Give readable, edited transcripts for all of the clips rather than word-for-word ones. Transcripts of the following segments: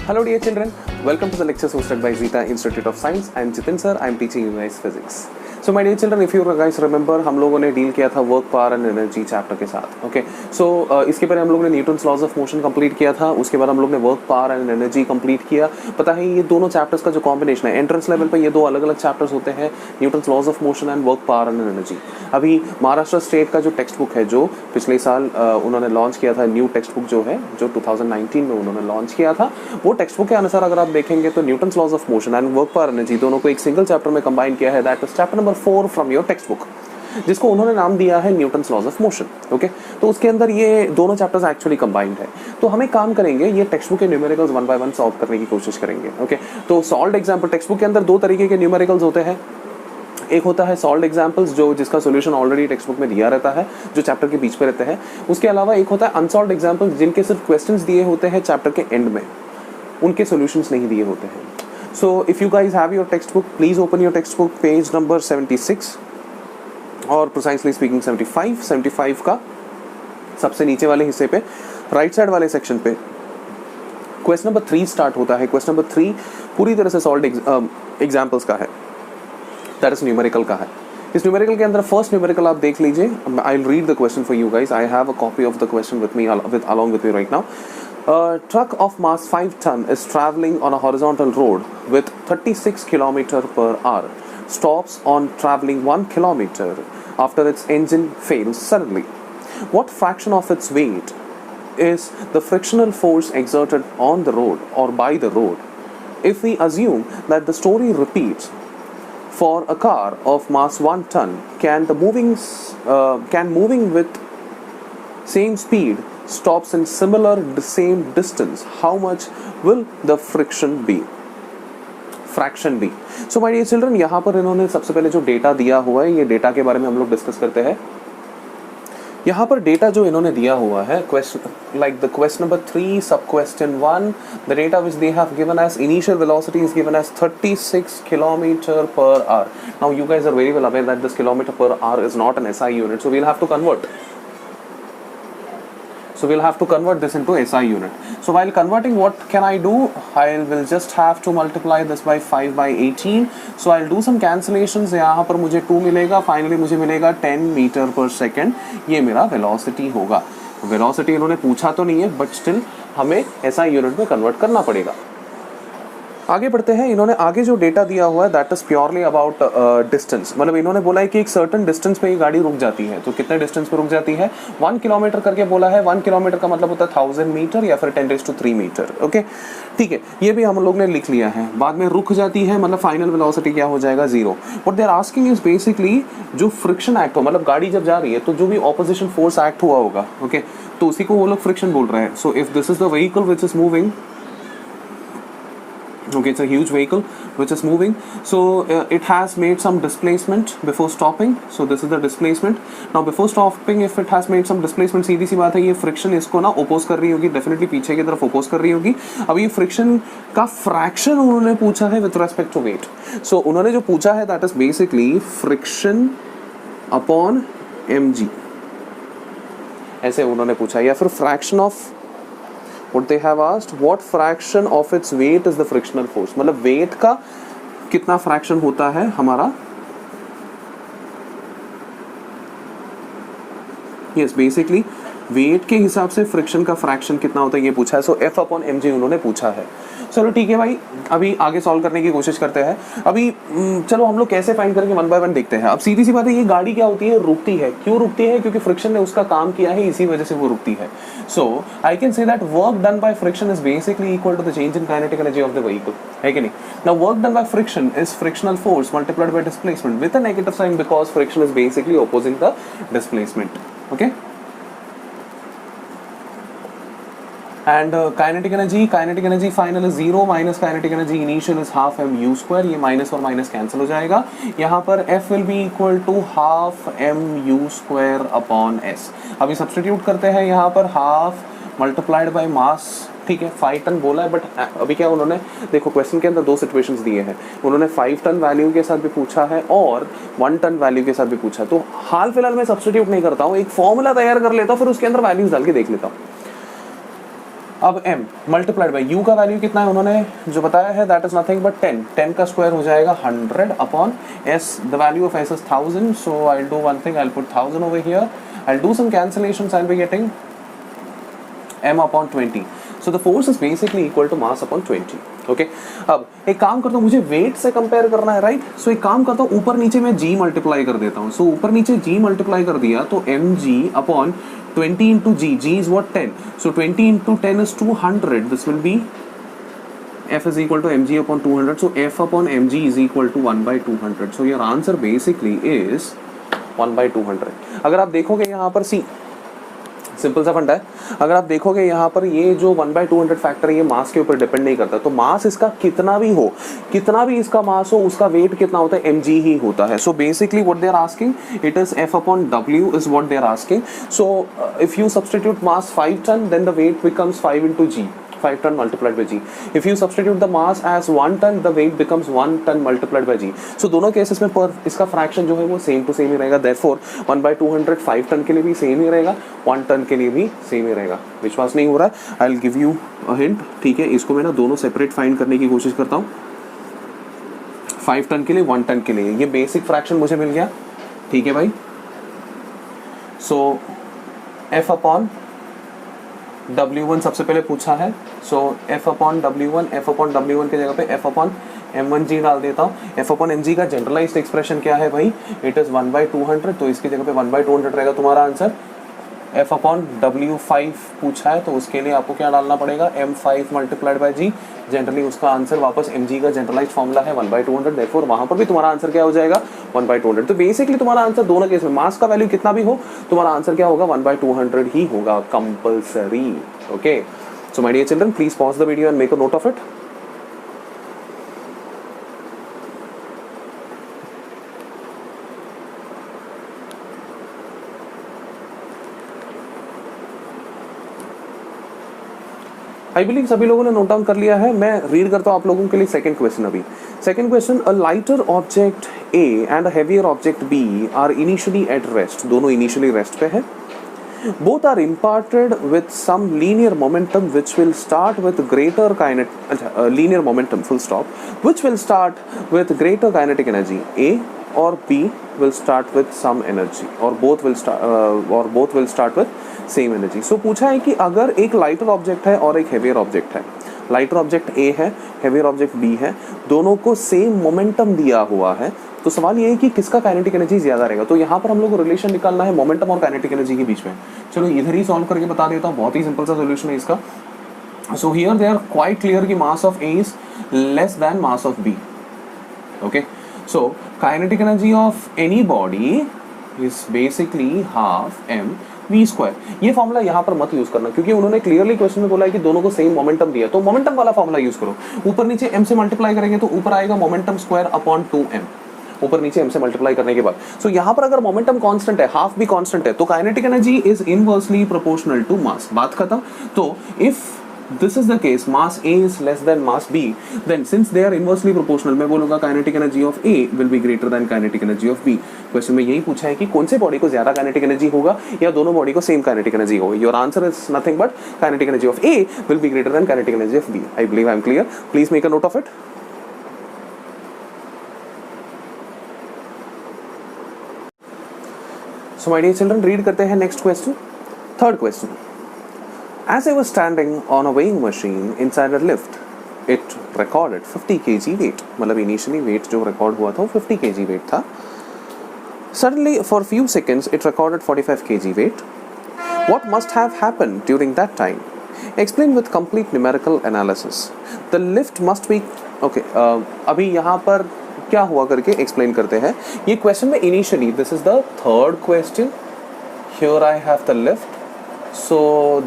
Hello dear children, welcome to the lectures hosted by Zeta Institute of Science. I am Jitin sir, I am teaching you guys physics. So my dear children, if you guys remember, हम लोगों ने deal किया था work power and energy chapter के साथ. Okay so इसके पहले हम लोगों ने Newton's laws of motion complete किया था. उसके बाद हम लोग ने work power and energy complete किया. पता है ये दोनों चैप्टर्स का जो कॉम्बिनेशन है, एंट्रेंस लेवल पे ये दो अलग अलग चैप्टर्स होते हैं, Newton's laws of motion and work power and energy. अभी महाराष्ट्र स्टेट का जो टेक्स्ट बुक है, जो पिछले साल उन्होंने लॉन्च किया था, न्यू टेक्स्ट बुक जो है, जो 2019 में उन्होंने लॉन्च किया था, वो टेक्स्ट बुक के अनुसार अगर आप देखेंगे तो Newton's laws of motion and work power energy दोनों को एक सिंगल चैप्टर में कंबाइन किया है. That is chapter number 4 from your textbook, जिसको उन्होंने नाम दिया है Newton's laws of motion. Okay, तो उसके अंदर ये दोनों चैप्टर्स एक्चुअली कंबाइंड है. तो हम एक काम करेंगे, ये टेक्स्ट बुक के numericals one by one solve करने की कोशिश करेंगे. ओके, तो सॉल्व्ड एग्जांपल, टेक्स्ट बुक के अंदर दो तरीके के न्यूमेरिकल्स होते हैं. एक होता है सॉल्व्ड एग्जांपल्स, जो जिसका सॉल्यूशन ऑलरेडी टेक्स्ट बुक में दिया रहता है, जो चैप्टर के बीच पे रहते हैं. उसके अलावा एक होता है अनसॉल्व्ड एग्जांपल्स, जिनके सिर्फ क्वेश्चंस दिए होते हैं चैप्टर के एंड में, उनके सॉल्यूशंस नहीं दिए होते हैं. So if you guys have your textbook, please open your textbook page number 76 और precisely speaking 75 का सबसे नीचे वाले हिस्से पे राइट साइड वाले सेक्शन पे क्वेश्चन नंबर 3 स्टार्ट होता है. क्वेश्चन नंबर 3 पूरी तरह से सॉल्व्ड एग्जांपल्स का है, दैट इज न्यूमेरिकल का है. इस न्यूमेरिकल के अंदर फर्स्ट न्यूमेरिकल आप देख लीजिए. I will read the question for you guys. I have a copy of the question with me along with me right now. A truck of mass 5 ton is traveling on a horizontal road with 36 km per hour. Stops on traveling 1 kilometer after its engine fails suddenly. What fraction of its weight is the frictional force exerted on the road or by the road? If we assume that the story repeats for a car of mass 1 ton, can moving with same speed stops in same distance, how much will the fraction be? So my dear children, यहाँ पर इन्होंने सबसे पहले जो data दिया हुआ है, ये डेटा के बारे में हम लोग डिस्कस करते हैं. यहाँ पर डेटा जो इन्होंने दिया हुआ है, question like the question number 3 sub question 1, the data which they have given as initial velocity is given as 36 kilometre per hour. Now you guys are very well aware that this kilometre per hour is not an SI unit, so we'll have to convert. So we'll have to convert this into SI unit. So while converting, what can I do? I will just have to multiply this by 5 by 18. So I'll do some cancellations. यहाँ पर मुझे 2 मिलेगा, finally मुझे मिलेगा 10 metre पर second. ये मेरा velocity होगा. वेलोसिटी इन्होंने पूछा तो नहीं है, बट स्टिल हमें SI यूनिट में कन्वर्ट करना पड़ेगा. आगे बढ़ते हैं. इन्होंने आगे जो डेटा दिया हुआ है that is purely about distance. मतलब इन्होंने बोला है कि एक सर्टेन डिस्टेंस पे ये गाड़ी रुक जाती है. तो कितने डिस्टेंस पे रुक जाती है? 1 किलोमीटर करके बोला है. 1 किलोमीटर का मतलब होता है 1000 मीटर या फिर 10⁻³ मीटर. ओके, ठीक है, ये भी हम लोग ने लिख लिया है. बाद में रुक जाती है, मतलब फाइनल वेलोसिटी क्या हो जाएगा? 0. What they are asking is basically जो फ्रिक्शन एक्ट हो, मतलब गाड़ी जब जा रही है तो जो भी ऑपोजिशन फोर्स एक्ट हुआ होगा, ओके, तो उसी को वो लोग फ्रिक्शन बोल रहे हैं. So if this is the vehicle which is moving, okay, it's a huge vehicle which is moving, so it has made some displacement before stopping. So this is the displacement. Now before stopping, if it has made some displacement, सीधी सी बात है, ये friction इसको ना oppose कर रही होगी, definitely पीछे की तरफ ओपोज कर रही होगी. अब ये फ्रिक्शन का फ्रैक्शन उन्होंने पूछा है विथ रेस्पेक्ट टू वेट. सो उन्होंने जो पूछा है that is basically friction upon mg, ऐसे उन्होंने पूछा, या फिर fraction of, what they have asked, what fraction of its weight is the frictional force. मतलब वेट का कितना फ्रैक्शन होता है हमारा. yes, बेसिकली वेट के हिसाब से फ्रिक्शन का फ्रैक्शन कितना होता है ये पूछा है. सो F अपॉन mg उन्होंने पूछा है. चलो ठीक है भाई, अभी आगे सॉल्व करने की कोशिश करते हैं. अभी चलो हम लोग कैसे फाइंड करेंगे, 1 बाय 1 देखते हैं. अब सीधी सी बात है, ये गाड़ी क्या होती है? रुकती है. क्यों रुकती है? क्योंकि फ्रिक्शन ने उसका काम किया है, इसी वजह से वो रुकती है. So I can say that work done by friction is basically equal to the change in kinetic energy of the vehicle, है कि नहीं? Now work done by friction is frictional force multiplied by displacement with a negative sign, because friction is basically opposing the displacement. Okay, and kinetic energy final is 0 minus kinetic energy initial is half mu². ये minus और minus cancel हो जाएगा. यहाँ पर F will be equal to half mu² upon s. अभी substitute करते हैं यहाँ पर, हाफ मल्टीप्लाइड बाय मास. ठीक है, 5 टन बोला है, बट अभी क्या उन्होंने, देखो क्वेश्चन के अंदर 2 सिचुएशंस दिए हैं. उन्होंने 5 टन वैल्यू के साथ भी पूछा है और 1 टन वैल्यू के साथ भी पूछा. तो हाल फिलहाल मैं सब्स्टिट्यूट नहीं करता हूँ, एक फॉर्मूला तैयार कर लेता हूँ, फिर उसके अंदर वैल्यूज डाल के देख लेता हूँ. अब m मल्टीप्लाइड बाई u का वैल्यू कितना है उन्होंने जो बताया है, दैट इज नथिंग बट 10. 10 का स्क्वायर हो जाएगा 100 upon s. The value of s is 1000, so I will do one thing, I will put 1000 over here, I will do some cancellations, I will be getting m upon 20. So the force is basically equal to mass upon 20. Okay? अब एक काम करता हूँ, मुझे wait से compare करना है, right? सो एक काम करता हूँ, ऊपर नीचे मैं g मल्टीप्लाई कर देता हूँ. सो ऊपर नीचे g मल्टीप्लाई कर दिया तो mg upon 20 into g. g is what? 10. So 20 into 10 is 200. This will be f is equal to mg upon 200. So f upon mg is equal to 1 by 200. So your answer basically is 1 by 200. अगर आप देखोगे यहाँ पर सी simple सा फंडा है, अगर आप देखोगे यहाँ पर ये जो 1/200 फैक्टर है ये मास के ऊपर डिपेंड नहीं करता. तो मास इसका कितना भी हो, कितना भी इसका मास हो, उसका वेट कितना होता है, mg ही होता है. So basically what they are asking, it is f upon w is what they are asking. So if you substitute mass 5 tonne then the weight becomes 5 into g. 5 ton multiplied by g. If you substitute the mass as 1 ton, the weight becomes 1 ton multiplied by g. So दोनों cases में पर इसका fraction जो है वो same to same ही रहेगा. Therefore 1/200 5 ton के लिए भी सेम ही रहेगा, 1 टन के लिए भी सेम ही रहेगा. विश्वास नहीं हो रहा है, I will give you a hint. ठीक है, इसको मैं ना दोनों सेपरेट फाइंड करने की कोशिश करता हूँ. 5 टन के लिए, 1 टन के लिए, ये बेसिक फ्रैक्शन मुझे मिल गया. ठीक है भाई. सो f अपॉन W1 सबसे पहले पूछा है. सो f अपॉन W1 के जगह पे f अपॉन m1g डाल देता हूँ. f अपॉन mg का जनरलाइज्ड एक्सप्रेशन क्या है भाई, इट इज 1/200. तो इसकी जगह पे 1/200 रहेगा तुम्हारा आंसर. f अपॉन W5 पूछा है तो उसके लिए आपको क्या डालना पड़ेगा, m5 multiplied by g. Generally उसका आंसर वापस mg का जनरलाइज्ड फॉर्मूला है 1/200. देयरफॉर वहां पर भी तुम्हारा आंसर क्या हो जाएगा, 1/200. तो बेसिकली तुम्हारा आंसर दोनों केस में मास का वैल्यू कितना भी हो, तुम्हारा आंसर क्या होगा, 1/200 ही होगा compulsory. Okay, so my dear children, please pause the video and make a note of it. I believe सभी लोगों ने नोट डाउन कर लिया है. मैं रीड करता हूँ आप लोगों के लिए सेकंड क्वेश्चन. अभी second question, a lighter object A and a heavier object B are initially at rest. दोनों इनिशियली रेस्ट पे है. Both are imparted with some linear momentum which will start with greater linear momentum full stop, which will start with greater kinetic energy. A or B will start with some energy, or both will start with same energy. So पूछा है कि अगर एक lighter object है और एक heavier object है, lighter object A है, हेवियर ऑब्जेक्ट B है, दोनों को सेम मोमेंटम दिया हुआ है, तो सवाल ये है कि किसका काइनेटिक एनर्जी ज्यादा रहेगा. तो यहाँ पर हम लोग को रिलेशन निकालना है मोमेंटम और काइनेटिक एनर्जी के बीच में. चलो इधर ही सॉल्व करके बता देता हूँ, बहुत ही सिंपल सा सोल्यूशन है इसका. So here they are quite clear कि mass of A is less than mass of B. Okay, so kinetic energy of any body is basically half M V square. ये फॉर्मूला यहाँ पर मत use करना, क्योंकि उन्होंने क्लियरली क्वेश्चन में बोला है कि दोनों को सेम मोमेंटम दिया, तो मोमेंटम वाला फॉर्मूला यूज करो. ऊपर नीचे m से मल्टीप्लाई करेंगे तो ऊपर आएगा मोमेंटम स्क्वायर अपॉन 2m, ऊपर नीचे m से मल्टीप्लाई करने के बाद. सो यहाँ पर अगर मोमेंटम कांस्टेंट है, हाफ भी कांस्टेंट है, तो kinetic energy is inversely proportional to mass. बात खत्म. तो if this is the case, mass A is less than mass B, then since they are inversely proportional, मैं बोलूँगा kinetic energy of A will be greater than kinetic energy of B. Question में यही पूछा है कि कौन से body को ज्यादा kinetic energy होगा या दोनों बॉडी को सेम kinetic energy होगा. Your answer is nothing but kinetic energy of A will be greater than kinetic energy of B. I believe I am clear. Please make a note of it. So my dear children, read करते हैं next question. Third question. As I was standing on a weighing machine inside a lift, it recorded 50 kg weight. मतलब initially weight जो record हुआ था वो 50 kg weight था. Suddenly, for few seconds, it recorded 45 kg weight. What must have happened during that time? Explain with complete numerical analysis. The lift must be okay. अभी यहाँ पर क्या हुआ करके explain करते हैं. ये question में initially, this is the third question. Here I have the lift. So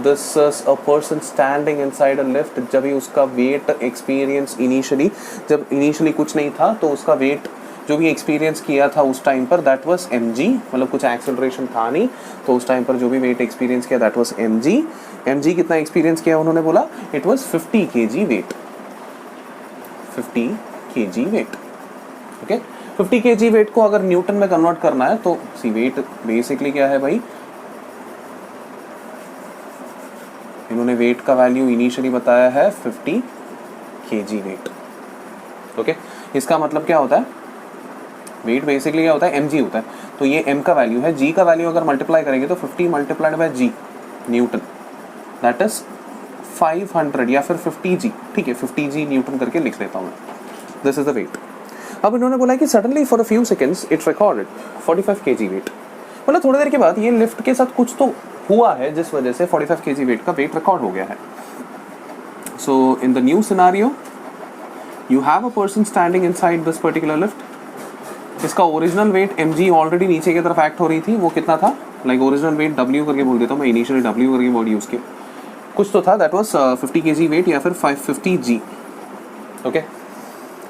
this is a person standing inside a lift. जब भी उसका weight experience initially, जब initially कुछ नहीं था तो उसका weight जो भी experience किया था उस टाइम पर that was mg. मतलब कुछ acceleration था नहीं, तो उस टाइम पर जो भी weight experience किया that was mg. mg कितना experience किया उन्होंने बोला, it was 50 kg weight. 50 kg weight. Okay? 50 kg weight को अगर न्यूटन में कन्वर्ट करना है तो सी weight बेसिकली क्या है भाई, इन्होंने वेट का वैल्यू इनिशियली बताया है 50 kg वेट। ओके, इसका मतलब क्या होता है, वेट बेसिकली क्या होता है, mg होता है। तो ये m का वैल्यू है, g का वैल्यू अगर मल्टीप्लाई करेंगे तो 50 multiplied by g Newton, that is 500 या फिर 50g। ठीक है, 50g न्यूटन करके लिख लेता हूँ मैं। This is the weight. अब इन्होंने बोला कि suddenly for a few seconds it recorded 45 kg weight. मतलब थोड़ी देर के बाद ये लिफ्ट के साथ कुछ तो हुआ है जिस वजह से 45 kg वेट का वेट रिकॉर्ड हो गया है। So in the new scenario you have a person standing inside this particular lift. इसका ओरिजिनल वेट mg ऑलरेडी नीचे की तरफ एक्ट हो रही थी, वो कितना था, लाइक ओरिजिनल वेट w करके बोल देता हूँ मैं, इनिशियली w करके वर्ड यूज किया, कुछ तो था, दैट वाज 50 kg वेट या फिर 550g। ओके,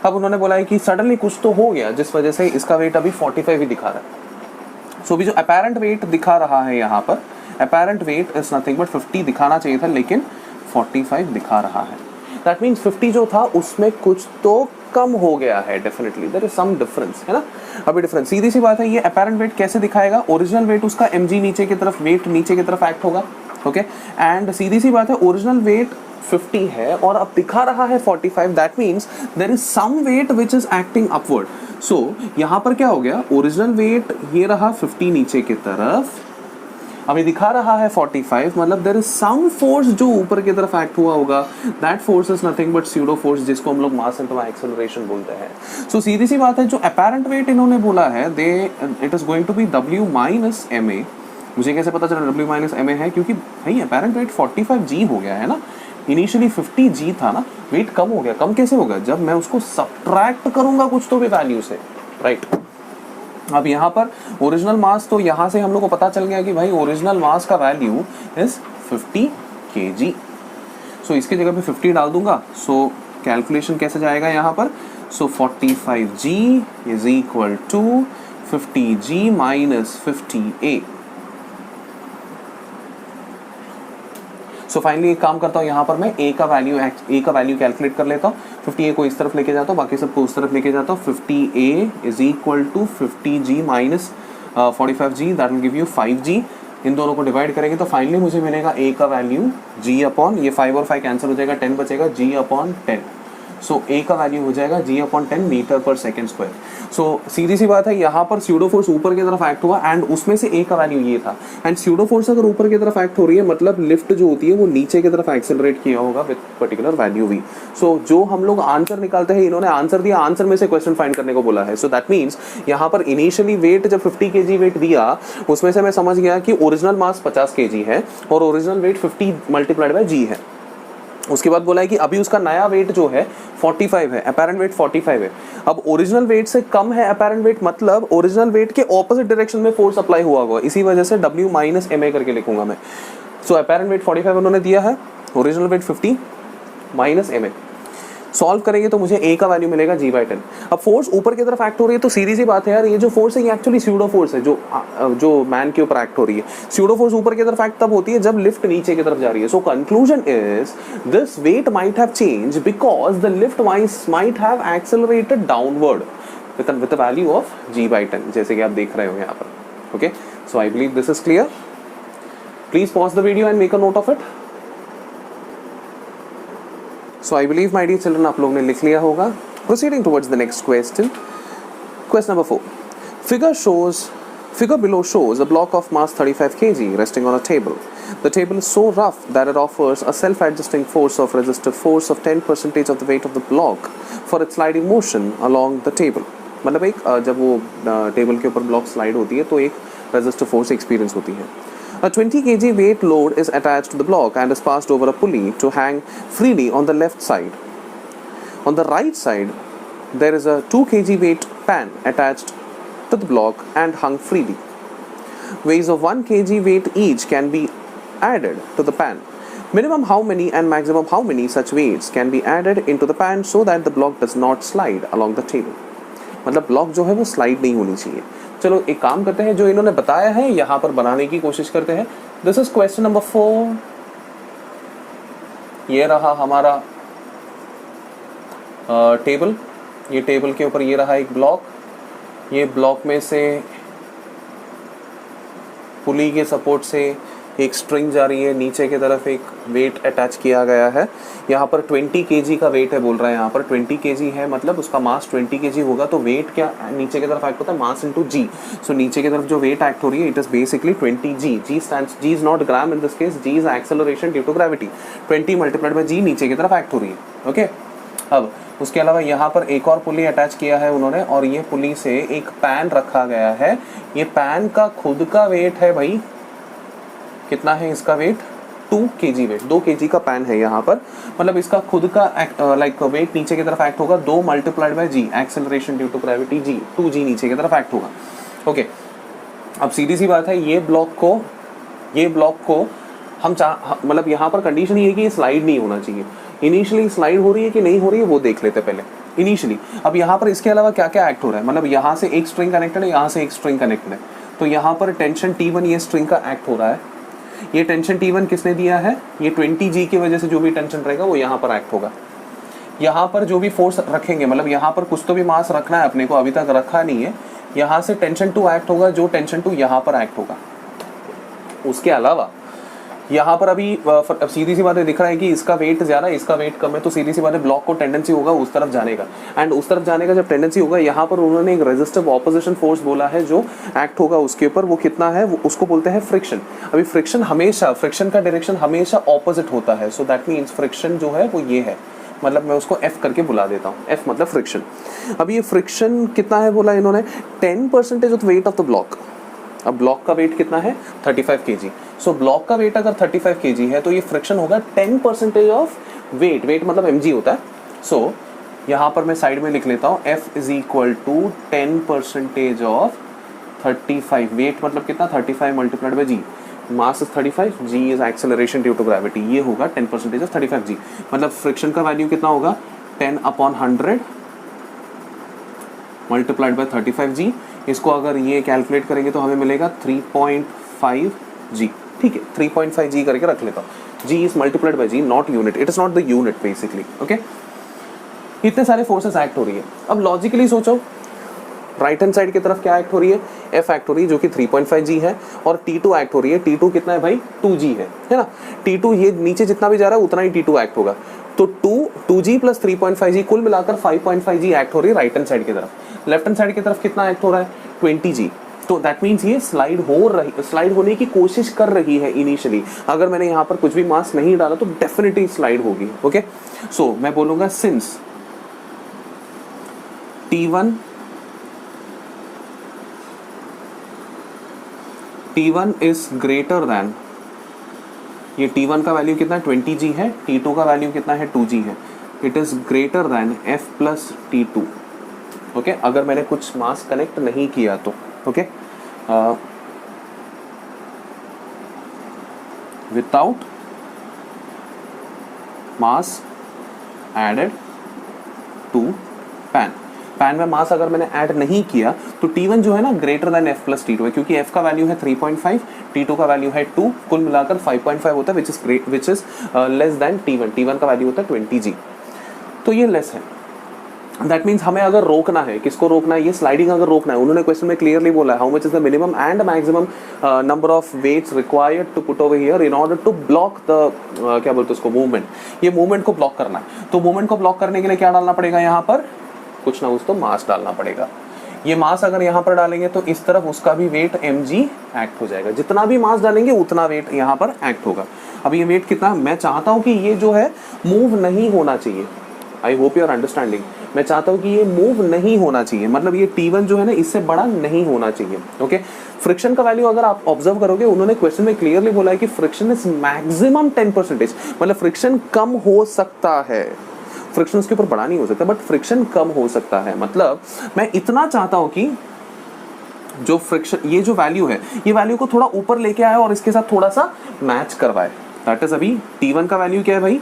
अब उन्होंने बोला है कि सडनली कुछ तो हो गया जिस वजह से इसका वेट अभी 45 ही दिखा रहा है। सो अभी जो अपेरेंट वेट दिखा रहा है यहाँ पर, apparent wait is nothing but 50 दिखाना चाहिए था लेकिन 45 दिखा रहा है। दैट मीन्स 50 जो था उसमें कुछ तो कम हो गया है, definitely there is some difference, है ना। अभी डिफरेंस सीधी सी बात है, ये अपेरेंट वेट कैसे दिखाएगा, ओरिजिनल वेट उसका mg नीचे की तरफ, वेट नीचे की तरफ एक्ट होगा। ओके, एंड सीधी सी बात है ओरिजिनल वेट 50 है और अब दिखा रहा है 45, that means there is some weight which is acting upward. So यहां पर क्या हो गया, ओरिजिनल वेट ये रहा 50 नीचे की तरफ, अभी दिखा रहा है 45, मतलब देयर इज सम फोर्स जो ऊपर की तरफ एक्ट हुआ होगा, that force is nothing but pseudo force, जिसको हम लोग मास इनटू एक्सेलरेशन बोलते हैं। सो सीधी सी बात है, जो अपेरेंट वेट इन्होंने बोला है it is going to be w minus ma। मुझे कैसे पता चला w माइनस ma है, क्योंकि भाई अपेरेंट वेट 45g हो गया है ना, इनिशियली 50g था ना, वेट कम हो गया। कम कैसे होगा, जब मैं उसको सब्ट्रैक्ट करूंगा कुछ तो भी वैल्यू से, राइट। अब यहाँ पर ओरिजिनल मास, तो यहाँ से हम लोग को पता चल गया कि भाई ओरिजिनल मास का वैल्यू इज 50 kg। सो इसके जगह पे 50 डाल दूंगा। सो कैलकुलेशन कैसे जाएगा यहाँ पर, so 45g is equal to 50g minus 50a। So finally एक काम करता हूँ, यहाँ पर मैं a का वैल्यू कैलकुलेट कर लेता हूँ। 50a को इस तरफ लेके जाता हूँ, बाकी सबको उस तरफ लेके जाता हूँ। 50a is equal to 50g minus 45g, that will give you 5g। इन दोनों को डिवाइड करेंगे तो फाइनली मुझे मिलेगा a का वैल्यू g अपॉन, ये 5 और 5 कैंसिल हो जाएगा, 10 बचेगा, g अपॉन 10। सो a का वैल्यू हो जाएगा g अपॉन 10 मीटर पर सेकेंड स्क्वायर। सो सीधी सी बात है, यहाँ पर स्यूडो फोर्स ऊपर की तरफ एक्ट हुआ एंड उसमें से a का वैल्यू ये था। एंड स्यूडो फोर्स अगर ऊपर की तरफ एक्ट हो रही है मतलब लिफ्ट जो होती है वो नीचे की तरफ एक्सेलरेट किया होगा विद पर्टिकुलर वैल्यू v। सो जो हम लोग आंसर निकालते हैं, इन्होंने आंसर दिया, आंसर में से क्वेश्चन फाइंड करने को बोला है। सो दैट मीन्स यहाँ पर इनिशियली वेट जब 50 kg वेट दिया, उसमें से मैं समझ गया कि ओरिजिनल मास 50 kg है और original wait 50 multiplied by g है। उसके बाद बोला है कि अभी उसका नया वेट जो है 45 है, अपेरेंट वेट 45 है। अब ओरिजिनल वेट से कम है अपेरेंट वेट, मतलब ओरिजिनल वेट के ऑपोजिट डायरेक्शन में फोर्स अप्लाई हुआ होगा, इसी वजह से w माइनस ma करके लिखूंगा मैं। सो अपेरेंट वेट 45 उन्होंने दिया है, original wait 50 minus ma। Solve करेंगे तो मुझे a का वैल्यू मिलेगा g/10। अब फोर्स ऊपर की तरफ एक्ट हो रही है तो सीधी सी बात है यार, ये जो फोर्स है ये एक्चुअली स्यूडो फोर्स है जो मैन के ऊपर एक्ट हो रही है। स्यूडो फोर्स ऊपर की तरफ एक्ट तब होती है जब लिफ्ट नीचे की तरफ जा रही है। So conclusion is this weight might have change because the lift might have accelerated downward with the value of g/10, जैसे कि आप देख रहे हो यहाँ पर। Okay, so I believe this is clear. Please pause the video and make a note of it. So I believe my dear children आप लोग ने लिख लिया होगा। Proceeding towards the next question. Question number 4. Figure below shows a block of mass 35 kg resting on a table. The table is so rough that it offers a self-adjusting force of resistive force of 10% of the weight of the block for its sliding motion along the table. मतलब एक जब वो table के ऊपर block slide होती है तो एक रेजिस्टिव फोर्स एक्सपीरियंस होती है। A 20 kg weight load is attached to the block and is passed over a pulley to hang freely on the left side. On the right side, there is a 2 kg weight pan attached to the block and hung freely. Weights of 1 kg weight each can be added to the pan. Minimum how many and maximum how many such weights can be added into the pan so that the block does not slide along the table. मतलब block जो है वो slide नहीं होनी चाहिए। चलो एक काम करते हैं, जो इन्होंने बताया है यहाँ पर बनाने की कोशिश करते हैं। This is question number 4। ये रहा हमारा टेबल, ये टेबल के ऊपर ये रहा एक ब्लॉक, ये ब्लॉक में से पुली के सपोर्ट से एक स्ट्रिंग जा रही है, नीचे की तरफ एक वेट अटैच किया गया है, यहाँ पर 20 kg का वेट है बोल रहा है, यहाँ पर 20 kg है मतलब उसका मास 20 kg होगा, तो वेट क्या नीचे की तरफ एक्ट होता है, मास इंटू जी। सो नीचे की तरफ जो वेट एक्ट हो रही है it is basically 20g। G is not gram in this case, G is acceleration due to gravity. 20 multiplied by G नीचे की तरफ एक्ट हो रही है। ओके, अब उसके अलावा यहाँ पर एक और पुली अटैच किया है उन्होंने, और ये पुली से एक पैन रखा गया है। ये पैन का खुद का वेट है भाई, कितना है इसका वेट, 2 kg वेट, 2 kg का पैन है यहाँ पर, मतलब इसका खुद का लाइक वेट नीचे की तरफ एक्ट होगा 2 multiplied by g, acceleration due to gravity g, 2g नीचे की तरफ एक्ट होगा। ओके, अब सीधी सी बात है, ये ब्लॉक को हम मतलब यहाँ पर कंडीशन ये है कि ये स्लाइड नहीं होना चाहिए। इनिशियली स्लाइड हो रही है कि नहीं हो रही है वो देख लेते पहले इनिशियली। अब यहाँ पर इसके अलावा क्या क्या एक्ट हो रहा है, मतलब यहाँ से एक स्ट्रिंग कनेक्टेड है, यहाँ से एक स्ट्रिंग कनेक्टेड है, तो यहाँ पर टेंशन T1 ये स्ट्रिंग का एक्ट हो रहा है। ये टेंशन T1 किसने दिया है, ये 20g की वजह से जो भी टेंशन रहेगा वो यहाँ पर एक्ट होगा। यहाँ पर जो भी फोर्स रखेंगे, मतलब यहाँ पर कुछ तो भी मास रखना है अपने को, अभी तक रखा नहीं है, यहाँ से टेंशन 2 एक्ट होगा, जो टेंशन 2 यहाँ पर एक्ट होगा। उसके अलावा यहाँ पर अभी अब सीधी सी बात है, दिख रहा है कि इसका वेट ज़्यादा है, इसका वेट कम है, तो सीधी सी बात है ब्लॉक को टेंडेंसी होगा उस तरफ जाने का, एंड उस तरफ जाने का जब टेंडेंसी होगा, यहाँ पर उन्होंने एक रेजिस्टिव ऑपोजिशन फोर्स बोला है जो एक्ट होगा उसके ऊपर, वो कितना है, वो उसको बोलते हैं फ्रिक्शन। अभी फ्रिक्शन का डायरेक्शन हमेशा ऑपोजिट होता है, सो दैट मीन्स फ्रिक्शन जो है वो ये है, मतलब मैं उसको F करके बुला देता हूँ, F मतलब फ्रिक्शन। अब ये फ्रिक्शन कितना है बोला इन्होंने, 10% of weight of the block. अब ब्लॉक का वेट कितना है, 35 kg। सो ब्लॉक का वेट अगर 35 kg है तो ये फ्रिक्शन होगा 10% ऑफ वेट, वेट मतलब mg होता है। सो यहाँ पर मैं साइड में लिख लेता हूँ, F is equal to 10% of 35, weight मतलब कितना, 35 multiplied by g, mass is 35, g is acceleration due to gravity, ये होगा 10% ऑफ 35g, मतलब फ्रिक्शन का वैल्यू कितना होगा, 10/100 मल्टीप्लाइड बाय 35g। इसको अगर ये कैलकुलेट करेंगे तो हमें मिलेगा 3.5g। ठीक है, 3.5g करके रख लेता हूँ, g is multiplied by g, not unit, it is not the unit basically. Okay, इतने सारे फोर्सेस एक्ट हो रही है। अब लॉजिकली सोचो, राइट हैंड साइड की तरफ क्या एक्ट हो रही है, F एक्ट हो रही है जो कि 3.5g है, और T2 एक्ट हो रही है, T2 कितना है भाई, 2g है ना। T2 ये नीचे जितना भी जा रहा है उतना ही T2 एक्ट होगा, तो 2g प्लस 3.5g कुल मिलाकर 5.5g एक्ट हो रही है राइट हैंड साइड की तरफ। लेफ्ट हैंड साइड की तरफ कितना एक्ट हो रहा है, 20g। तो दैट मीन्स ये स्लाइड होने की कोशिश कर रही है इनिशियली। अगर मैंने यहाँ पर कुछ भी मास नहीं डाला तो डेफिनेटली स्लाइड होगी। ओके, सो मैं बोलूंगा since T1 is greater then, ये T1 का वैल्यू कितना है, 20g है, T2 का वैल्यू कितना है, 2g है, it is greater than F plus T2। Okay, अगर मैंने कुछ मास कनेक्ट नहीं किया तो। Okay, without mass added to pan में मास अगर मैंने ऐड नहीं किया तो T1 जो है ना greater than F plus T2 है, क्योंकि F का वैल्यू है 3.5, T2 का वैल्यू है 2, कुल मिलाकर 5.5 होता है, which is less then T1 का वैल्यू होता है 20g, तो ये लेस है। दैट मीन्स हमें अगर रोकना है, किसको रोकना है, ये स्लाइडिंग अगर रोकना है, उन्होंने क्वेश्चन में क्लियरली बोला है how much is the minimum and maximum number of weights required to put over here in order to block the क्या बोलते हैं उसको, मूवमेंट। ये मूवमेंट को ब्लॉक करना है, तो मूवमेंट को ब्लॉक करने के लिए क्या डालना पड़ेगा, यहाँ पर कुछ ना कुछ तो मास डालना पड़ेगा। ये मास अगर यहाँ पर डालेंगे तो इस तरफ उसका भी वेट mg एक्ट हो जाएगा, जितना भी मास डालेंगे उतना वेट यहाँ पर एक्ट होगा। अब ये वेट कितना, मैं चाहता हूँ कि ये जो है मूव नहीं होना चाहिए, I hope you are understanding. मैं चाहता हूँ कि ये मूव नहीं होना चाहिए, मतलब ये T1 जो है ना इससे बड़ा नहीं होना चाहिए। ओके, फ्रिक्शन का वैल्यू अगर आप ऑब्जर्व करोगे, उन्होंने क्वेश्चन में क्लियरली बोला है कि फ्रिक्शन इज मैक्सिमम 10%, मतलब फ्रिक्शन कम हो सकता है, फ्रिक्शन उसके ऊपर बड़ा नहीं हो सकता बट फ्रिक्शन कम हो सकता है। मतलब मैं इतना चाहता हूं कि जो फ्रिक्शन, ये जो वैल्यू है, ये वैल्यू को थोड़ा ऊपर लेके आए और इसके साथ थोड़ा सा मैच करवाए। दैट इज, अभी T1 का वैल्यू क्या है भाई,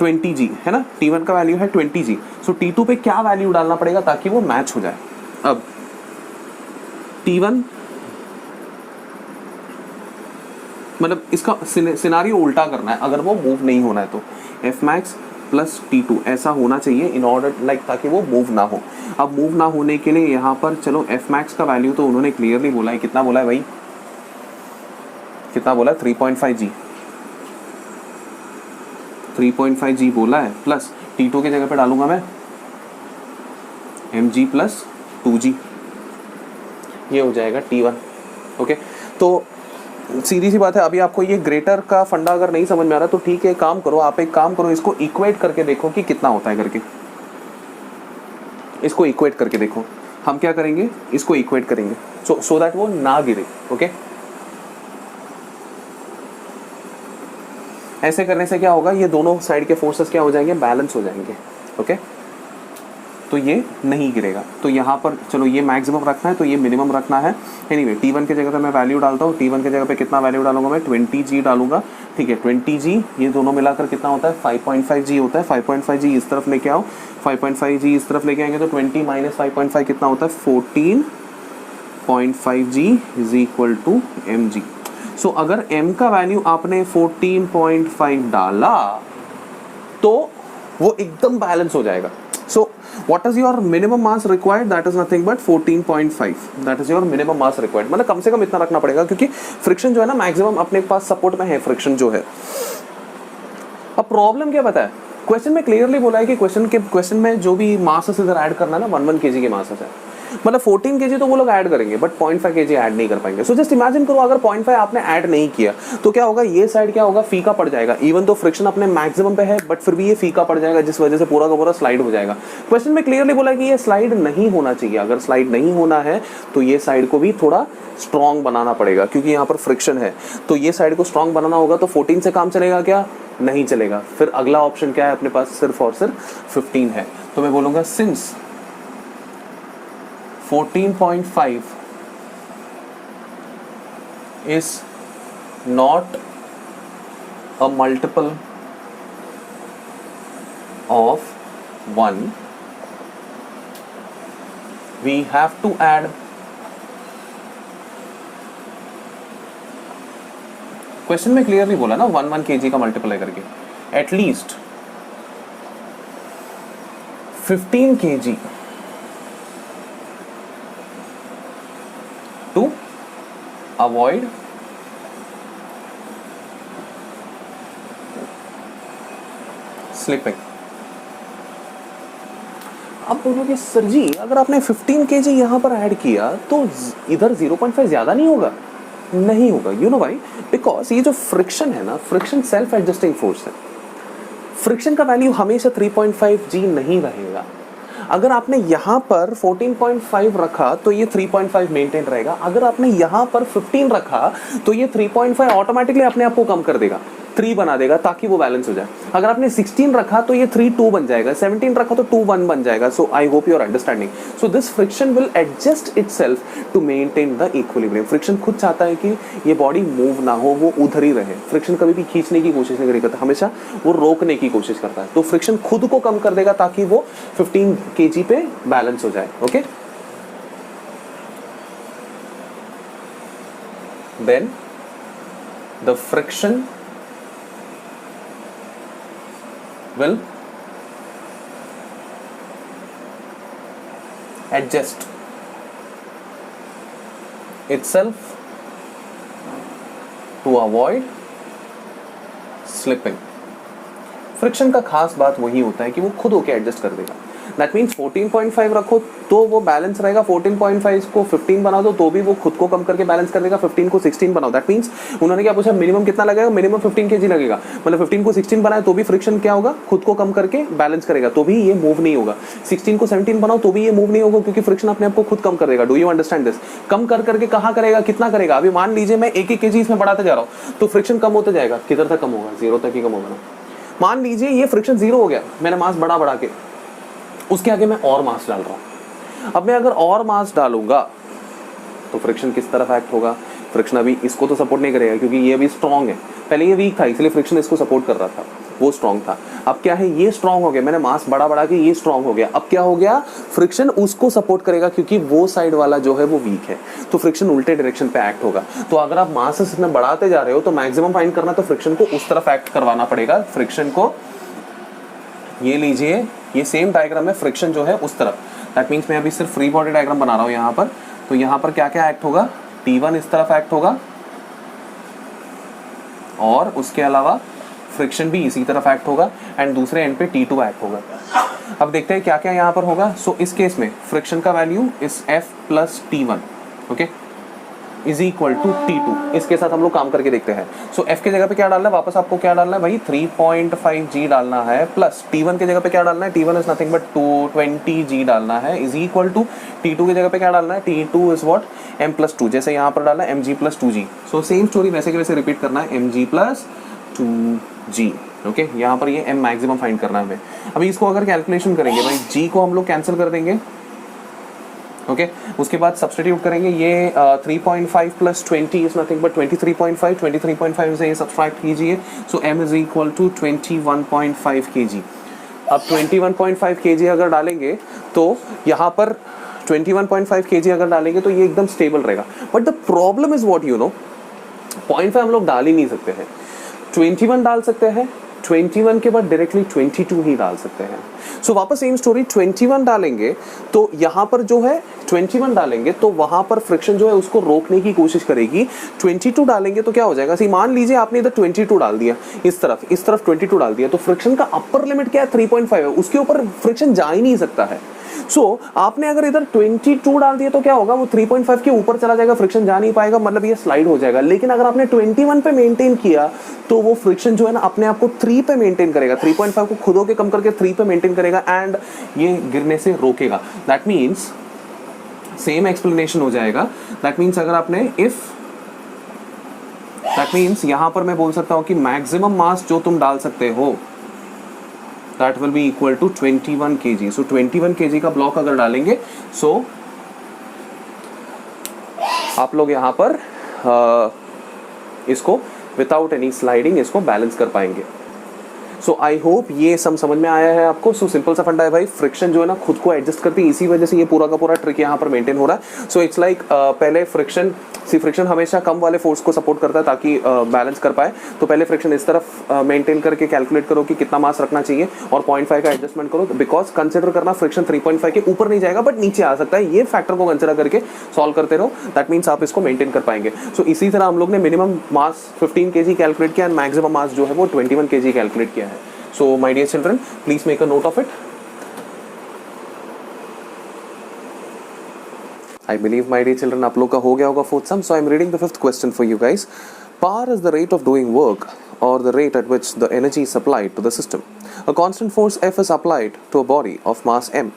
20g है ना, T1 का वैल्यू है 20g, सो T2 पे क्या वैल्यू डालना पड़ेगा ताकि वो मैच हो जाए। अब T1 मतलब इसका सिनारियो उल्टा करना है, अगर वो मूव नहीं होना है तो F max प्लस T2 ऐसा होना चाहिए इन ऑर्डर लाइक, ताकि वो मूव ना हो। अब मूव ना होने के लिए यहाँ पर चलो F max का वैल्यू तो उन्होंने क्लियरली बोला है, कितना बोला है भाई, कितना बोला है 3.5 जी, 3.5 जी बोला है, प्लस T2 की जगह पे डालूंगा मैं mg प्लस 2g, ये हो जाएगा T1। ओके, तो सीधी सी बात है। अभी आपको ये ग्रेटर का फंडा अगर नहीं समझ में आ रहा तो ठीक है, काम करो, आप एक काम करो, इसको इक्वेट करके देखो कि कितना होता है करके, इसको इक्वेट करके देखो। हम क्या करेंगे, इसको इक्वेट करेंगे सो दैट वो ना गिरे। ओके, ऐसे करने से क्या होगा, ये दोनों साइड के फोर्सेस क्या हो जाएंगे, बैलेंस हो जाएंगे। ओके, तो ये नहीं गिरेगा। तो यहाँ पर चलो ये मैक्सिमम रखना है तो ये मिनिमम रखना है। एनीवे T1 की जगह पे मैं वैल्यू डालता हूँ, T1 की जगह पे कितना वैल्यू डालूंगा मैं, 20G डालूंगा। ठीक है, 20G, ये दोनों मिलाकर कितना होता है, 5.5G होता है। 5.5G इस तरफ लेके आओ, 5.5G इस तरफ लेके आएंगे तो 20 माइनस 5.5 कितना होता है, 14.5G is equal to mg। So अगर m का वैल्यू आपने 14.5 डाला तो वो एकदम बैलेंस हो जाएगा। So what is your minimum mass required? That is nothing but 14.5. That is your minimum mass required. मतलब कम से कम इतना रखना पड़ेगा क्योंकि फ्रिक्शन जो है ना मैक्सिमम अपने पास सपोर्ट में है फ्रिक्शन जो है। अब प्रॉब्लम क्या पता है, क्वेश्चन में क्लियरली बोला है कि क्वेश्चन में जो भी मासेस इधर ऐड करना है ना 1 kg के मासेस है, मतलब 14 kg तो वो लोग ऐड करेंगे बट 0.5 kg ऐड नहीं कर पाएंगे। सो जस्ट इमेजिन करो अगर 0.5 आपने ऐड नहीं किया तो क्या होगा, ये साइड क्या होगा, फीका पड़ जाएगा। इवन तो फ्रिक्शन अपने मैक्सिमम पे है बट फिर भी ये फीका पड़ जाएगा, जिस वजह से पूरा का पूरा स्लाइड हो जाएगा। क्वेश्चन में क्लियरली बोला है कि ये स्लाइड नहीं होना चाहिए। अगर स्लाइड नहीं होना है तो ये साइड को भी थोड़ा स्ट्रॉन्ग बनाना पड़ेगा क्योंकि यहाँ पर फ्रिक्शन है। तो ये साइड को स्ट्रॉन्ग बनाना होगा तो 14 से काम चलेगा क्या, नहीं चलेगा। फिर अगला ऑप्शन क्या है अपने पास, सिर्फ और सिर्फ 15 है। तो मैं बोलूंगा since 14.5 is not a multiple of 1, we have to add, question में क्लियरली बोला ना 1 kg का मल्टीपल है करके, at least 15 kg to avoid slipping। अब बोलोगे सर जी अगर आपने 15 kg यहां पर ऐड किया तो इधर 0.5 ज्यादा नहीं होगा, नहीं होगा। यू नो व्हाई, बिकॉज ये जो फ्रिक्शन है ना, फ्रिक्शन सेल्फ एडजस्टिंग फोर्स है। फ्रिक्शन का वैल्यू हमेशा 3.5G नहीं रहेगा। अगर आपने यहाँ पर 14.5 रखा तो ये 3.5 मेंटेन रहेगा। अगर आपने यहाँ पर 15 रखा तो ये 3.5 ऑटोमेटिकली अपने आप को कम कर देगा, 3 बना देगा ताकि वो बैलेंस हो जाए। अगर आपने 16 रखा तो ये 3.2 बन जाएगा, 17 रखा तो 2.1 बन जाएगा। So I hope you are understanding. So this friction will adjust itself to maintain the equilibrium. Friction खुद चाहता है कि ये बॉडी मूव ना हो, वो उधर ही रहे। फ्रिक्शन कभी भी खींचने की कोशिश नहीं करता, हमेशा वो रोकने की कोशिश करता है। तो फ्रिक्शन खुद को कम कर देगा ताकि वो 15 kg पे बैलेंस हो जाए। Okay, then the friction will adjust itself to avoid slipping। Friction का खास बात वही होता है कि वो खुद होके एडजस्ट कर देगा। दैट मीन्स 14.5 रखो तो वो बैलेंस रहेगा, 14.5 को 15 बना दो तो भी वो खुद को कम करके बैलेंस कर देगा, 15 को 16 बनाओ। दैट मीन्स उन्होंने क्या पूछा, मिनिमम कितना लगेगा, मिनिमम 15 kg लगेगा। मतलब 15 को 16 बनाए तो भी फ्रिक्शन क्या होगा, खुद को कम करके बैलेंस करेगा, तो भी ये मूव नहीं होगा। 16 को 17 बनाओ तो भी ये मूव नहीं होगा क्योंकि फ्रिक्शन अपने आप को खुद कम कर देगा। Do you understand this? कम कर करके कहाँ करेगा, कितना करेगा? अभी मान लीजिए मैं 1 kg इसमें बढ़ाते जा रहा हूँ तो फ्रिक्शन कम होता जाएगा। किधर तक कम होगा, 0 तक ही कम होगा ना। मान लीजिए ये फ्रिक्शन 0 हो गया, मैंने मास बढ़ा के, उसके आगे मैं और मास डाल रहा हूं। अब मैं अगर और मास डालूंगा तो फ्रिक्शन किस तरफ एक्ट होगा, फ्रिक्शन अभी इसको तो सपोर्ट नहीं करेगा क्योंकि ये अभी स्ट्रांग है। पहले ये वीक था इसलिए फ्रिक्शन इसको सपोर्ट कर रहा था, वो स्ट्रांग था। अब क्या है, ये स्ट्रांग हो गया, मैंने मास बढ़ा के ये स्ट्रांग हो गया। अब क्या हो गया, फ्रिक्शन उसको सपोर्ट करेगा क्योंकि वो साइड वाला जो है वो वीक है, तो फ्रिक्शन उल्टे डायरेक्शन पे एक्ट होगा। तो अगर आप मास इसमें बढ़ाते जा रहे हो तो मैक्सिमम फाइंड करना तो फ्रिक्शन को उस तरफ एक्ट करवाना पड़ेगा। फ्रिक्शन को ये लीजिए, ये सेम डायग्राम है, फ्रिक्शन जो है उस तरफ। दैट मीन्स मैं अभी सिर्फ फ्री बॉडी डायग्राम बना रहा हूँ यहाँ पर। तो यहाँ पर क्या क्या एक्ट होगा, T1 इस तरफ एक्ट होगा, और उसके अलावा फ्रिक्शन भी इसी तरफ एक्ट होगा एंड दूसरे एंड पे T2 एक्ट होगा। अब देखते हैं क्या क्या यहाँ पर होगा। सो इस केस में फ्रिक्शन का वैल्यू इस F plus T1 okay is equal to T2। इसके साथ हम लोग काम करके देखते हैं। सो F के जगह पे क्या डालना है, वापस आपको क्या डालना है भाई 3.5 G डालना है, प्लस T1 के जगह पे क्या डालना है, T1 is nothing but 220 G डालना है, इज इक्वल टू T2 के जगह पे क्या डालना है, T2 is what M plus 2, जैसे यहाँ पर डालना है mg plus 2G। So same story वैसे के वैसे रिपीट करना है, mg प्लस 2G ओके। यहाँ पर ये M मैक्सिमम फाइंड करना है हमें। अभी इसको अगर कैलकुलेशन करेंगे भाई, G को हम लोग कैंसिल कर देंगे ओके उसके बाद सब्सटीट्यूट करेंगे, ये 3.5 प्लस 20 इज नथिंग बट 23.5, 23.5 से ये सब्सट्रैक्ट कीजिए। So m is equal to 21.5 kg। अब 21.5 kg अगर डालेंगे तो यहाँ पर 21.5 kg अगर डालेंगे तो ये एकदम स्टेबल रहेगा। But the problem is what you know, 0.5 हम लोग डाल ही नहीं सकते हैं, 21 डाल सकते हैं, 21 के बाद डायरेक्टली 22 ही डाल सकते हैं। सो वापस सेम स्टोरी, 21 डालेंगे तो यहाँ पर जो है 21 डालेंगे तो वहां पर फ्रिक्शन जो है उसको रोकने की कोशिश करेगी। 22 डालेंगे तो क्या हो जाएगा, सी मान लीजिए आपने इधर 22 डाल दिया, इस तरफ 22 डाल दिया, तो फ्रिक्शन का अपर लिमिट क्या है 3.5 है, उसके ऊपर फ्रिक्शन जा ही नहीं सकता है। सो आपने अगर इधर 22 डाल दिया तो क्या होगा, वो 3.5 के ऊपर चला जाएगा, फ्रिक्शन जा नहीं पाएगा, मतलब ये स्लाइड हो जाएगा। लेकिन अगर आपने 21 पे मेंटेन किया तो वो फ्रिक्शन जो है ना अपने आप को 3 पे मेंटेन करेगा, 3.5 को खुद होके कम करके 3 पे मेंटेन करेगा एंड ये गिरने से रोकेगा। दैट मीन्स सेम एक्सप्लेनेशन हो जाएगा। दैट मीन्स अगर आपने दैट मीन्स यहां पर मैं बोल सकता हूं कि मैक्सिमम मास जो तुम डाल सकते हो that will be equal to 21 kg। so 21 kg का ब्लॉक अगर डालेंगे so आप लोग यहाँ पर इसको विदाउट एनी स्लाइडिंग इसको बैलेंस कर पाएंगे। सो आई होप ये समझ में आया है आपको। सो सिंपल सा फंडा है भाई, फ्रिक्शन जो है ना खुद को एडजस्ट करती है, इसी वजह से ये पूरा का पूरा ट्रिक यहाँ पर मेंटेन हो रहा है। सो इट्स लाइक पहले फ्रिक्शन हमेशा कम वाले फोर्स को सपोर्ट करता है ताकि बैलेंस कर पाए। तो पहले फ्रिक्शन इस तरफ मेंटेन करके कैलकुलेट करो कि कितना मास रखना चाहिए और 0.5 का एडजस्टमेंट करो, बिकॉज कंसिडर करना फ्रिक्शन 3.5 के ऊपर नहीं जाएगा बट नीचे आ सकता है, ये फैक्टर को कंसिडर करके सॉल्व करते रहो। दैट मीन्स आप इसको मेंटेन कर पाएंगे। सो इसी तरह हम लोग ने मिनिमम मास 15 kg कैलकुलेट किया एंड मैक्सिमम मास जो है वो 21 kg कैलकुलेट किया है। So my dear children, please make a note of it. I believe my dear children आप लोग का हो गया होगा fourth sum. So I'm reading the fifth question for you guys. Power is the rate of doing work or the rate at which the energy is supplied to the system. A constant force F is applied to a body of mass M.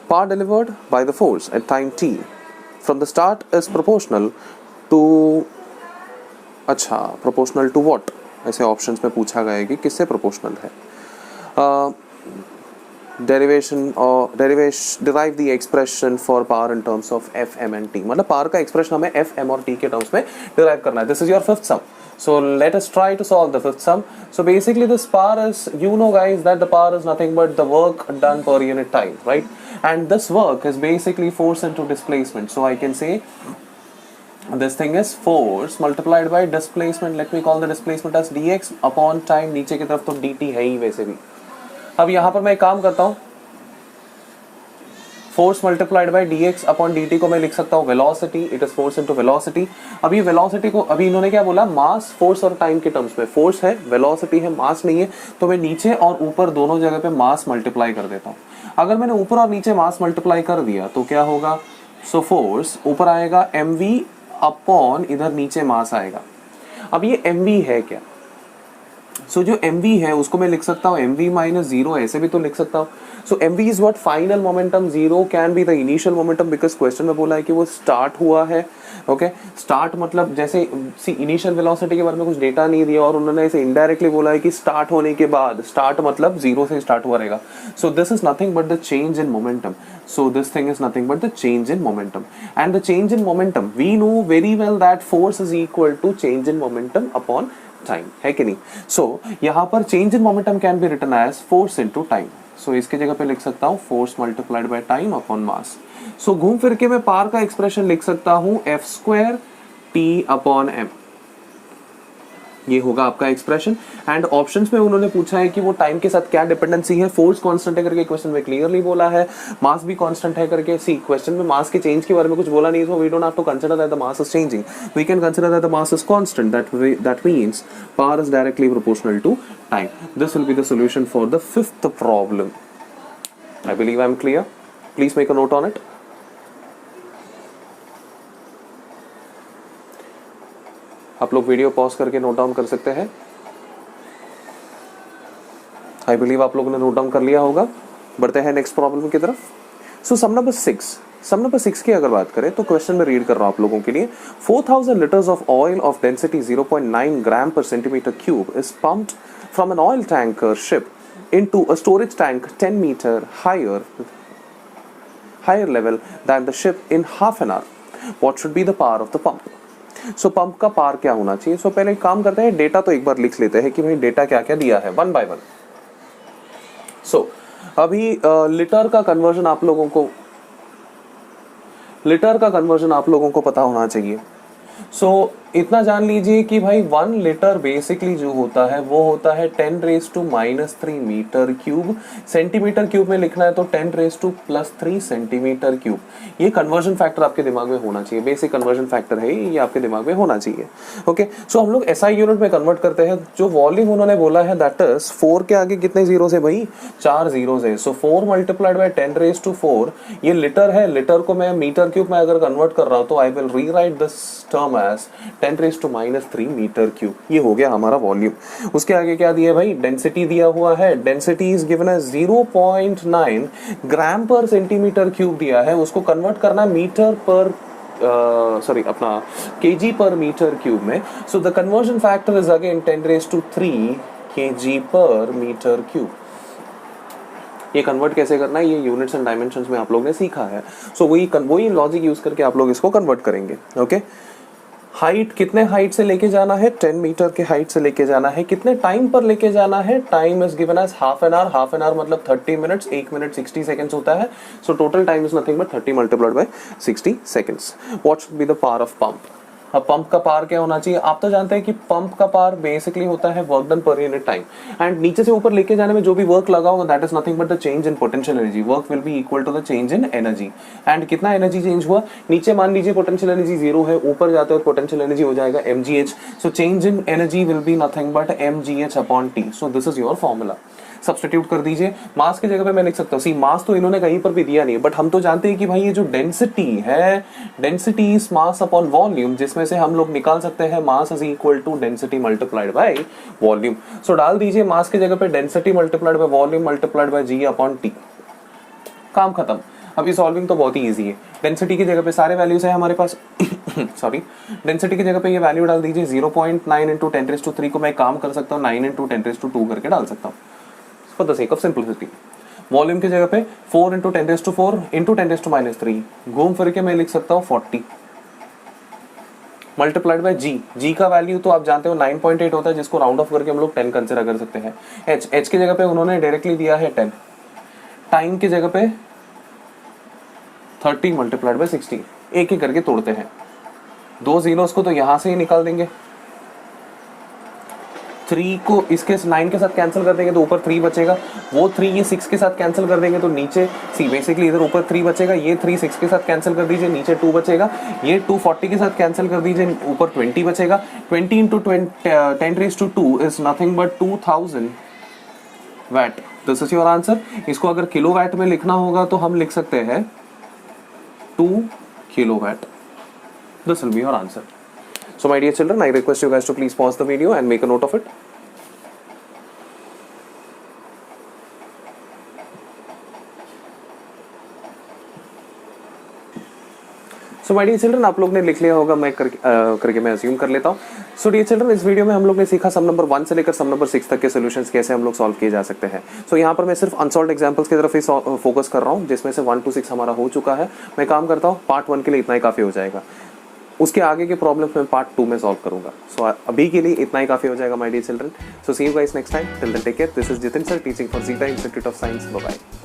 Power delivered by the force at time t from the start is proportional to proportional to what? ऐसे options में पूछा गया है कि किससे proportional है। Derive the expression for power in terms of f m and t, मतलब power का एक्सप्रेशन हमें एफ एम और टी के टर्म्स में डिराइव करना है। This is your fifth sum. So let us try to solve the fifth sum. So basically this power is, you know guys, that the power is nothing but the work done per unit time, right? And this work is basically force into displacement. So I can say this thing is force multiplied by displacement. Let me call the displacement as dx upon time. नीचे की तरफ तो dt है ही वैसे भी। अब यहाँ पर मैं एक काम करता हूँ, force multiplied bye dx upon dt को मैं लिख सकता हूँ velocity, it is force into velocity. अभी वेलोसिटी को अभी इन्होंने क्या बोला, मास फोर्स और टाइम के टर्म्स में, फोर्स है वेलोसिटी है मास नहीं है, तो मैं नीचे और ऊपर दोनों जगह पे मास मल्टीप्लाई कर देता हूँ। अगर मैंने ऊपर और नीचे मास मल्टीप्लाई कर दिया तो क्या होगा, सो फोर्स ऊपर आएगा mv अपॉन इधर नीचे मास आएगा। अब ये mv है क्या, सो जो mv है उसको मैं लिख सकता हूँ mv माइनस जीरो, ऐसे भी तो लिख सकता हूँ। सो mv is what final momentum, zero can be the initial momentum, because question में बोला है कि वो स्टार्ट हुआ है। ओके स्टार्ट मतलब जैसे सी इनिशियल वेलोसिटी के बारे में कुछ डेटा नहीं दिया और उन्होंने इसे इनडायरेक्टली बोला है कि स्टार्ट होने के बाद, स्टार्ट मतलब जीरो से स्टार्ट हुआ रहेगा। So this is nothing but the change in momentum. So this thing is nothing but the change in momentum, and the change in momentum we know very well that force is equal to change in momentum upon time, है कि नहीं। So यहाँ पर change in momentum can be written as force into time. So इसके जगह पे लिख सकता हूँ force multiplied by time upon mass. सो घूम फिर के मैं पावर का एक्सप्रेशन लिख सकता हूँ f square t upon m. ये होगा आपका एक्सप्रेशन। एंड ऑप्शंस में उन्होंने पूछा है कि वो टाइम के साथ क्या डिपेंडेंसी है। फोर्स कांस्टेंट है करके क्वेश्चन में क्लियरली बोला है, मास भी कांस्टेंट है करके। सी क्वेश्चन में मास के चेंज के बारे में कुछ बोला नहीं, so we don't have to consider that the mass is changing, we can consider that the mass is constant, that means power is directly proportional to time. This will be the solution for the fifth problem. I believe I am clear, please make a note on it. आप लोग video pause करके note down कर सकते हैं। I believe आप लोगों ने note down कर लिया होगा। बढ़ते हैं नेक्स्ट प्रॉब्लम की तरफ। सो सम नंबर 6 की अगर बात करें तो क्वेश्चन में रीड कर रहा हूं आप लोगों के लिए। 4000 liters of oil of density 0.9 gram per centimeter cube is pumped from an oil tanker ship into a storage tank 10 meter higher level than the ship in half an hour. What should be the power of the pump? So pump का पार क्या होना चाहिए। सो पहले एक काम करते हैं, data तो एक बार लिख लेते हैं कि भाई डेटा क्या क्या दिया है वन बाय वन। सो अभी लीटर का कन्वर्जन आप लोगों को पता होना चाहिए। सो इतना जान लीजिए कि भाई 1 लीटर बेसिकली जो होता है वो होता है 10⁻³ मीटर क्यूब। सेंटीमीटर क्यूब में लिखना है तो 10⁻³ सेंटीमीटर क्यूब। ये कन्वर्जन फैक्टर आपके दिमाग में होना चाहिए, बेसिक कन्वर्जन फैक्टर है ये आपके दिमाग में होना चाहिए। ओके, सो हम लोग एसआई यूनिट में कन्वर्ट करते हैं। जो वॉल्यूम उन्होंने बोला है दैट इज 4 के आगे कितने जीरोस है भाई, 4 जीरोस है। सो 4 मल्टीप्लाइड बाय 10⁻⁴, ये लीटर है। लीटर को मैं मीटर क्यूब में अगर कन्वर्ट कर रहा हूं तो I will rewrite this term as 10⁻³ metre cube. ये हो गया हमारा वॉल्यूम। उसके आगे क्या दिया भाई, डेंसिटी दिया हुआ है। डेंसिटी इज गिवन एज 0.9 ग्राम पर सेंटीमीटर क्यूब दिया है। उसको कन्वर्ट करना मीटर पर अपना केजी पर मीटर क्यूब में। So the conversion factor is again 10⁻³ KG पर मीटर क्यूब। ये कन्वर्ट कैसे करना है, ये यूनिट्स एंड डायमेंशंस में आप लोग ने सीखा है। सो वही लॉजिक यूज करके आप लोग इसको कन्वर्ट करेंगे। ओके, हाइट कितने हाइट से लेके जाना है, 10 मीटर के हाइट से लेके जाना है। कितने टाइम पर लेके जाना है, time is given as half an hour. Half an hour मतलब 30 मिनट्स, 1 मिनट 60 सेकंड्स होता है। So total time is nothing but 30 multiplied by 60 seconds. What should be the power of pump. अब पंप का power क्या होना चाहिए, आप तो जानते हैं कि पंप का पावर बेसिकली होता है work done per unit time. And नीचे से ऊपर लेके जाने में जो भी वर्क लगा होगा that is nothing but the change in potential energy. Work will be equal to the change in energy. And कितना एनर्जी चेंज हुआ, नीचे मान लीजिए पोटेंशियल एनर्जी 0 है, ऊपर जाते हो पोटेंशियल एनर्जी हो जाएगा mgh। So change in energy will be nothing but mgh/T। So this is your formula. Substitute कर दीजिए। मास की जगह पे मैं लिख सकता हूँ, सी मास तो इन्होंने कहीं पर भी दिया नहीं है, बट हम तो जानते हैं कि भाई ये जो डेंसिटी है, density is mass upon volume, जिसमें से हम लोग निकाल सकते हैं mass is equal to density multiplied by volume. So डाल दीजिए मास की जगह पे density multiplied by volume multiplied by g/T। काम खत्म। अभी सॉल्विंग तो बहुत ही इजी है। डेंसिटी की जगह पे सारे वैल्यूज है हमारे पास सॉरी, डेंसिटी की जगह पे ये वैल्यू डाल दीजिए। 0.9 × 10⁻³ को मैं काम कर सकता हूँ 9 × 10⁻² करके डाल सकता हूँ for the sake of simplicity। Volume की जगह पे 4 × 10⁻⁴ × 10⁻³ घूम फिर के मैं लिख सकता हूँ 40 मल्टीप्लाइड बाय जी का वैल्यू तो आप जानते हो 9.8 होता है, जिसको राउंड ऑफ करके हम लोग 10 कंसीडर कर सकते हैं। एच की जगह पे उन्होंने डायरेक्टली दिया है 10। टाइम की जगह पे 30 मल्टीप्लाइड बाय 60। एक ही करके तोड़ते हैं, 2 जीरोस को तो यहां से ही निकाल देंगे। 3 को इसके 9 के साथ कैंसिल कर देंगे तो ऊपर 3 बचेगा। वो 3 ये 6 के साथ कैंसिल कर देंगे तो नीचे सी बेसिकली इधर ऊपर 3 बचेगा। ये 3 6 के साथ कैंसिल कर दीजिए, नीचे 2 बचेगा। ये 2 40 के साथ कैंसिल कर दीजिए, ऊपर 20 बचेगा। 20 × 10⁻² is nothing but 2000 watt. This is your answer. इसको अगर किलोवाट में लिखना होगा तो हम लिख सकते हैं 2 kilowatt. This will be your answer. So my dear children, I request you guys to please pause the video and make a note of it. So my dear children, आप लोग ने लिख लिया होगा, मैं करके मैं अज्यूम कर लेता हूँ। सो डियर चिल्ड्रन, इस वीडियो में हम लोग ने सीखा सम नंबर 1 से लेकर सम नंबर 6 तक के सॉल्यूशंस कैसे हम लोग सॉल्व किए जा सकते हैं। सो यहाँ पर मैं सिर्फ अनसॉल्व्ड एग्जांपल्स की तरफ ही फोकस कर रहा हूँ, जिसमें से 1 to 6 हमारा हो चुका है। मैं काम करता हूँ पार्ट 1 के लिए इतना ही काफ़ी हो जाएगा। उसके आगे के प्रॉब्लम्स मैं पार्ट 2 में सॉल्व करूंगा। सो अभी के लिए इतना ही काफ़ी हो जाएगा my dear children. So see you guys next time. Till then take care. This is Jitin sir teaching for Zeta Institute of Science. Bye bye.